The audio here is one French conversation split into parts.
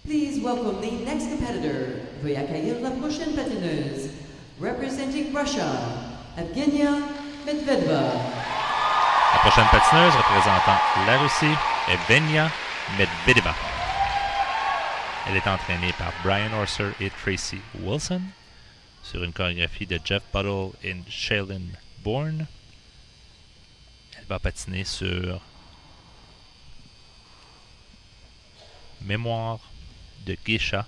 Please welcome the next competitor. Veuillez accueillir la prochaine patineuse. Representing Russia, Evgenia Medvedeva. La prochaine patineuse représentant la Russie, Evgenia Medvedeva. Elle est entraînée par Brian Orser et Tracy Wilson sur une chorégraphie de Jeff Buttle et Shailene Bourne. Elle va patiner sur Mémoire de Geisha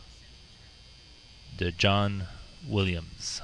de John Williams.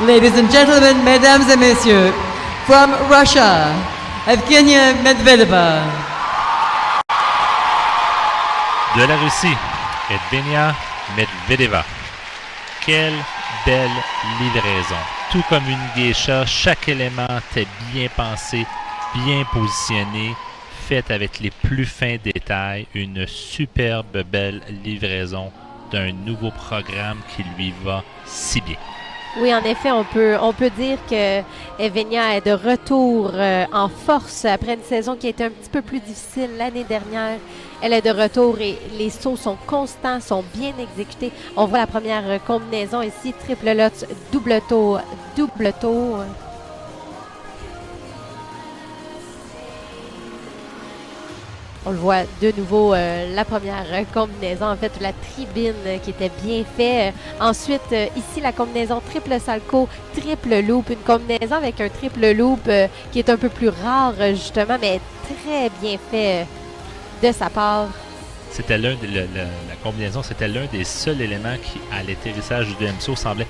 Ladies and gentlemen, mesdames et messieurs, from Russia, Evgenia Medvedeva. De la Russie, Evgenia Medvedeva. Quelle belle livraison. Tout comme une geisha, chaque élément était bien pensé, bien positionné, fait avec les plus fins détails. Une superbe belle livraison d'un nouveau programme qui lui va si bien. Oui, en effet, on peut dire que Evgenia est de retour en force après une saison qui a été un petit peu plus difficile l'année dernière. Elle est de retour et les sauts sont constants, sont bien exécutés. On voit la première combinaison ici, triple Lutz, double tour, double tour. On le voit de nouveau, la première combinaison, en fait, la tribune qui était bien faite. Ensuite, ici, la combinaison triple salco, triple loop, une combinaison avec un triple loop qui est un peu plus rare, justement, mais très bien fait de sa part. C'était la combinaison, c'était l'un des seuls éléments qui, à l'atterrissage du DMSO, semblait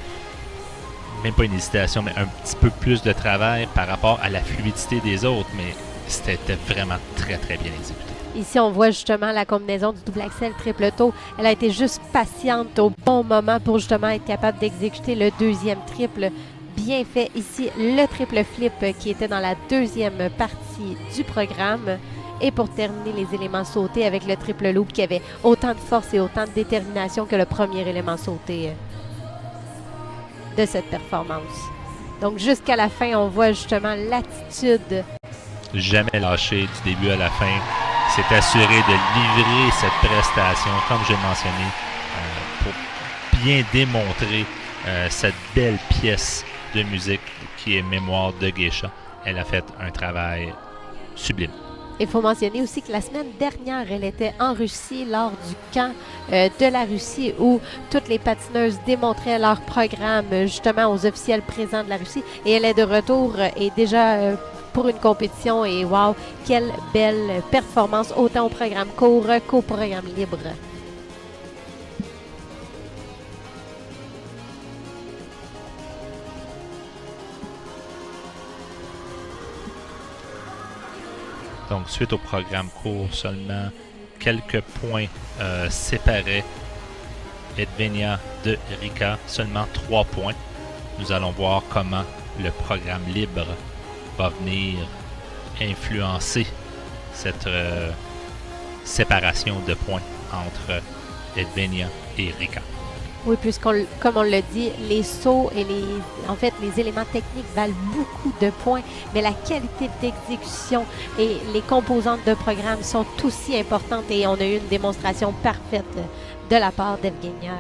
même pas une hésitation, mais un petit peu plus de travail par rapport à la fluidité des autres, mais c'était vraiment très, très bien exécuté. Ici, on voit justement la combinaison du double axel triple toe. Elle a été juste patiente au bon moment pour justement être capable d'exécuter le deuxième triple. Bien fait ici, le triple flip qui était dans la deuxième partie du programme. Et pour terminer les éléments sautés avec le triple loop qui avait autant de force et autant de détermination que le premier élément sauté de cette performance. Donc jusqu'à la fin, on voit justement l'attitude. Jamais lâché du début à la fin. S'est assuré de livrer cette prestation, comme j'ai mentionné, pour bien démontrer cette belle pièce de musique qui est Mémoire de Geisha. Elle a fait un travail sublime. Il faut mentionner aussi que la semaine dernière, elle était en Russie lors du camp de la Russie où toutes les patineuses démontraient leur programme justement aux officiels présents de la Russie. Et elle est de retour et déjà pour une compétition. Et wow, quelle belle performance, autant au programme court qu'au programme libre. Donc, suite au programme court, seulement quelques points séparaient Evgenia de Rika, seulement 3 points. Nous allons voir comment le programme libre va venir influencer cette séparation de points entre Evgenia et Rika. Oui, comme on l'a dit, les sauts et les éléments techniques valent beaucoup de points, mais la qualité d'exécution et les composantes de programme sont aussi importantes et on a eu une démonstration parfaite de la part d'Evgenia.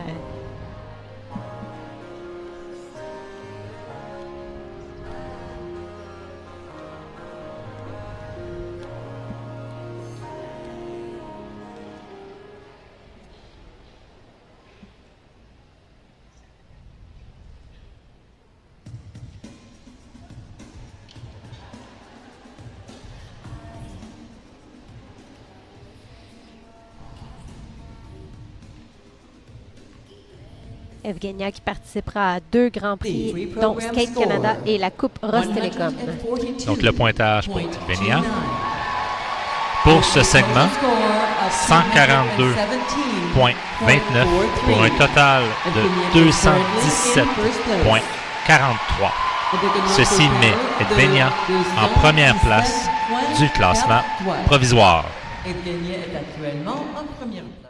Evgenia qui participera à 2 Grands Prix, dont Skate Canada et la Coupe Rostelecom. Donc le pointage pour Evgenia. Pour ce segment, 142,29 pour un total de 217,43. Ceci met Evgenia en première place du classement provisoire. Evgenia est actuellement en première place.